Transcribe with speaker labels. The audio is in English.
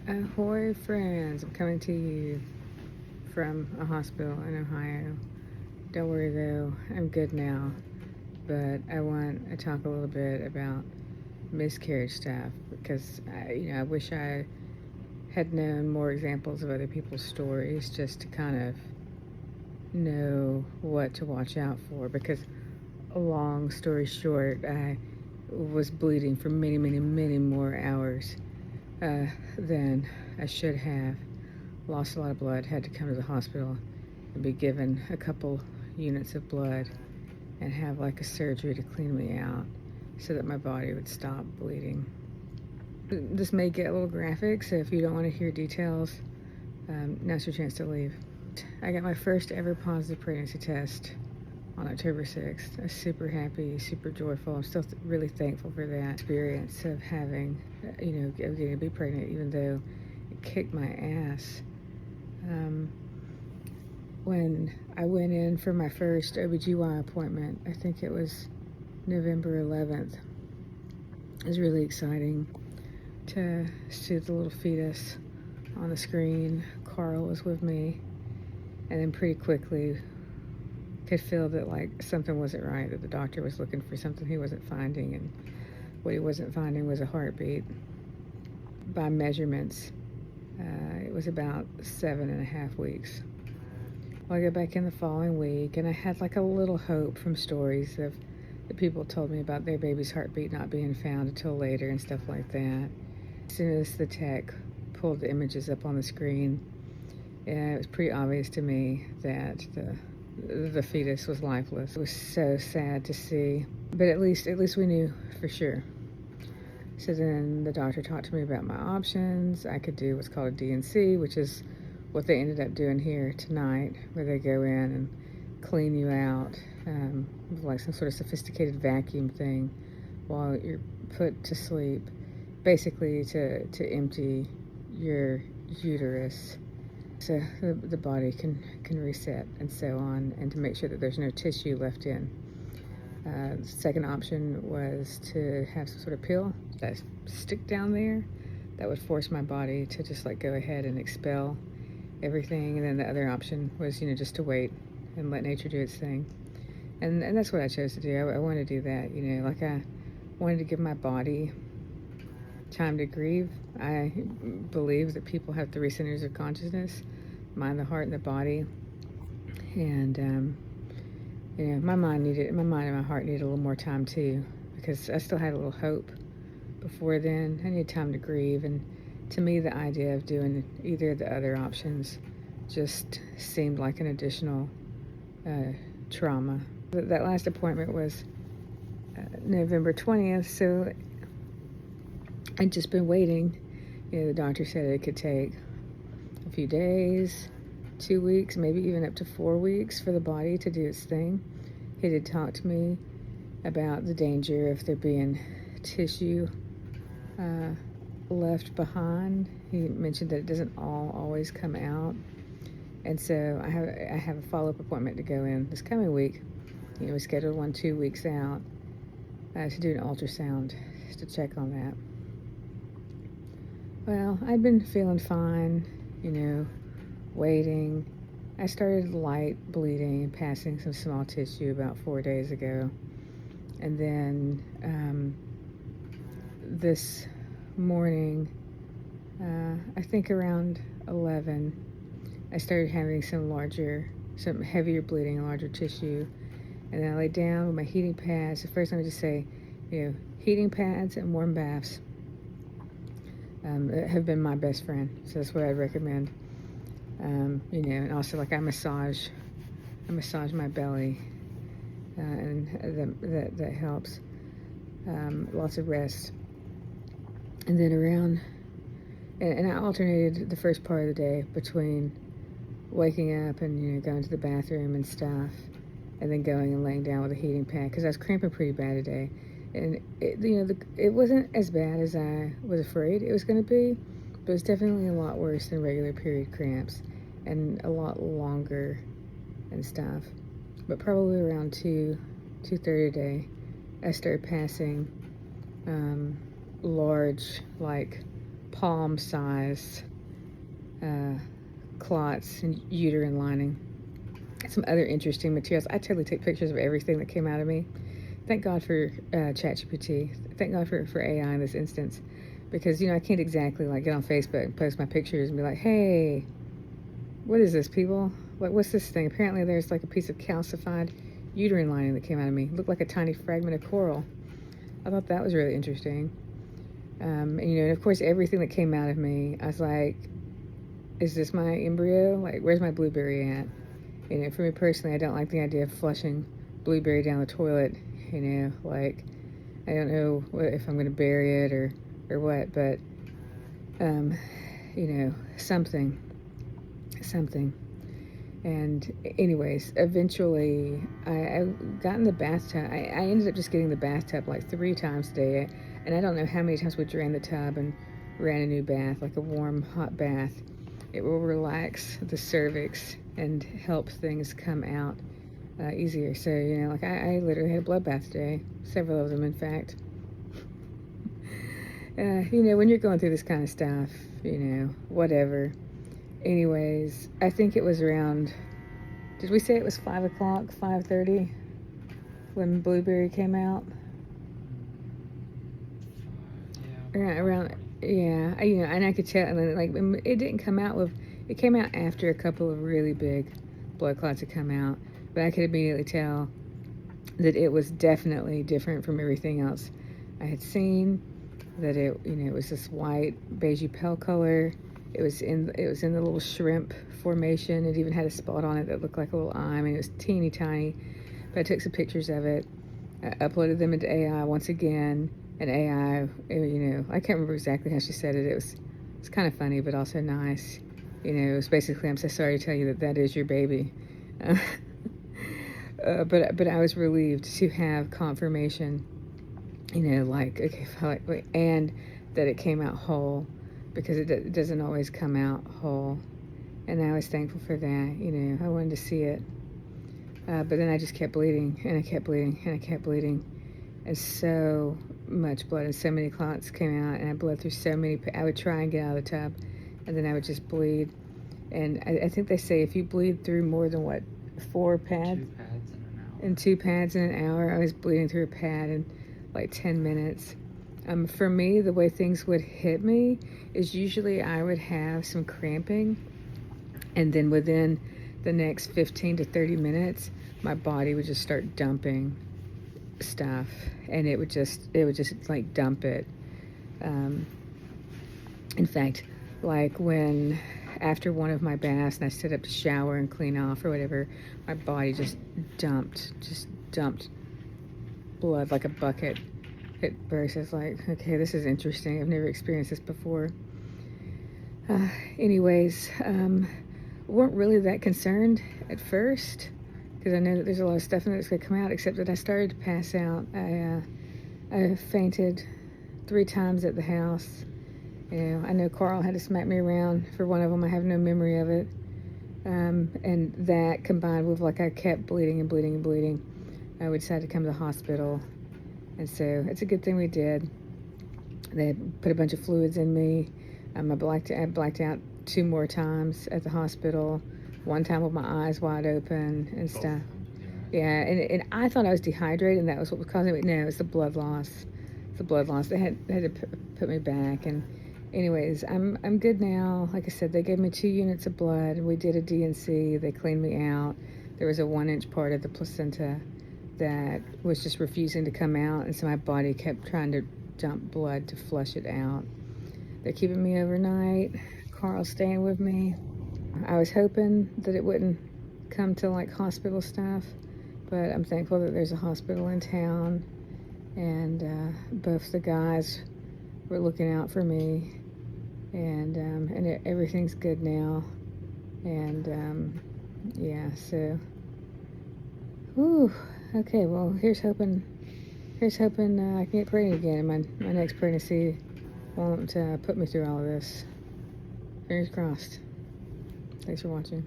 Speaker 1: Ahoy, friends! I'm coming to you from a hospital in Ohio. Don't worry though, I'm good now. But I want to talk a little bit about miscarriage stuff because I wish I had known more examples of other people's stories just to kind of know what to watch out for. Because, a long story short, I was bleeding for many, many, many more hours than I should have. Lost a lot of blood, had to come to the hospital and be given a couple units of blood and have like a surgery to clean me out so that my body would stop bleeding. This may get a little graphic, so if you don't want to hear details, now's your chance to leave. I got my first ever positive pregnancy test on October 6th. I was super happy, super joyful. I'm still really thankful for that experience of having, of getting to be pregnant, even though it kicked my ass. When I went in for my first OBGYN appointment, I think it was November 11th, it was really exciting to see the little fetus on the screen. Carl was with me, and then pretty quickly could feel that like something wasn't right, that the doctor was looking for something he wasn't finding, and what he wasn't finding was a heartbeat. By measurements, it was about 7.5 weeks. Well, I go back in the following week, and I had like a little hope from stories of the people told me about their baby's heartbeat not being found until later and stuff like that. As soon as the tech pulled the images up on the screen, it was pretty obvious to me that the fetus was lifeless. It was so sad to see, but at least we knew for sure. So then the doctor talked to me about my options. I could do what's called a D&C, which is what they ended up doing here tonight, where they go in and clean you out with like some sort of sophisticated vacuum thing while you're put to sleep, basically to empty your uterus so the body can reset and so on, and to make sure that there's no tissue left in. The second option was to have some sort of pill that stick down there that would force my body to just like go ahead and expel everything. And then the other option was, just to wait and let nature do its thing. And that's what I chose to do. I wanted to do that, like I wanted to give my body time to grieve. I believe that people have 3 centers of consciousness: mind, the heart, and the body. And my mind and my heart needed a little more time too, because I still had a little hope before then. I needed time to grieve, and to me the idea of doing either of the other options just seemed like an additional trauma. That last appointment was November 20th, so I'd just been waiting. The doctor said it could take a few days, 2 weeks, maybe even up to 4 weeks for the body to do its thing. He did talk to me about the danger of there being tissue left behind. He mentioned that it doesn't always come out. And so I have a follow-up appointment to go in this coming week. We scheduled one 2 weeks out to do an ultrasound to check on that. Well, I'd been feeling fine, waiting. I started light bleeding and passing some small tissue about 4 days ago. And then this morning, I think around 11, I started having some heavier bleeding and larger tissue. And then I laid down with my heating pads. So first, let me just say, heating pads and warm baths have been my best friend. So that's what I'd recommend. And also like I massage my belly, and that helps. Lots of rest. And then and I alternated the first part of the day between waking up and going to the bathroom and stuff, and then going and laying down with a heating pad, because I was cramping pretty bad today. And it wasn't as bad as I was afraid it was going to be, but it's definitely a lot worse than regular period cramps, and a lot longer and stuff. But probably around 2:30 a day, I started passing large, like palm-sized clots and uterine lining. Some other interesting materials. I totally take pictures of everything that came out of me. Thank God for ChatGPT. Thank God for AI in this instance, because I can't exactly like get on Facebook and post my pictures and be like, hey, what is this, people? Like, what's this thing? Apparently there's like a piece of calcified uterine lining that came out of me. It looked like a tiny fragment of coral. I thought that was really interesting. And of course everything that came out of me, I was like, is this my embryo? Like, where's my blueberry at? For me personally, I don't like the idea of flushing blueberry down the toilet. Like, I don't know if I'm going to bury it or what, but, something. And anyways, eventually I got in the bathtub. I ended up just getting the bathtub like 3 times a day. And I don't know how many times we drained the tub and ran a new bath, like a warm, hot bath. It will relax the cervix and help things come out easier. So, like I literally had a blood bath today, several of them, in fact. When you're going through this kind of stuff, whatever. Anyways, I think it was around, did we say it was 5 o'clock, 5:30 when Blueberry came out? Around, yeah, and I could tell, and then, like, it didn't come out it came out after a couple of really big blood clots had come out, but I could immediately tell that it was definitely different from everything else I had seen, that it was this white, beigey pale color. It was in the little shrimp formation. It even had a spot on it that looked like a little eye. I mean, it was teeny tiny, but I took some pictures of it. I uploaded them into AI once again, and AI, I can't remember exactly how she said it. It's kind of funny, but also nice. It was basically, I'm so sorry to tell you that is your baby. But I was relieved to have confirmation, like, okay, and that it came out whole, because it doesn't always come out whole. And I was thankful for that. I wanted to see it. But then I just kept bleeding, and I kept bleeding, and I kept bleeding. And so much blood and so many clots came out, and I bled through so many. I would try and get out of the tub, and then I would just bleed. And I think they say if you bleed through more than 4 pads?
Speaker 2: 2 pads in an hour.
Speaker 1: And 2 pads in an hour. I was bleeding through a pad in like 10 minutes. For me, the way things would hit me is usually I would have some cramping, and then within the next 15 to 30 minutes, my body would just start dumping stuff, and it would just like dump it. In fact, like when after one of my baths and I stood up to shower and clean off or whatever, my body just dumped blood like a bucket. It burst. I was like, okay, this is interesting. I've never experienced this before. Anyways, weren't really that concerned at first, because I know that there's a lot of stuff in that's going to come out, except that I started to pass out. I fainted 3 times at the house. I know Carl had to smack me around for one of them. I have no memory of it. And that combined with, like, I kept bleeding and bleeding and bleeding, we decided to come to the hospital. And so it's a good thing we did. They had put a bunch of fluids in me. I blacked out 2 more times at the hospital. One time with my eyes wide open and stuff. Yeah, and I thought I was dehydrated, and that was what was causing it. No, it's the blood loss. It's the blood loss. They had to put me back. And anyways, I'm good now. Like I said, they gave me 2 units of blood, and we did a D&C. They cleaned me out. There was a 1-inch part of the placenta that was just refusing to come out, and so my body kept trying to dump blood to flush it out. They're keeping me overnight. Carl's staying with me. I was hoping that it wouldn't come to like hospital stuff, but I'm thankful that there's a hospital in town, and both the guys were looking out for me, and everything's good now. And yeah, so whew. Okay, well, here's hoping I can get pregnant again, and my next pregnancy won't put me through all of this. Fingers crossed. Thanks for watching.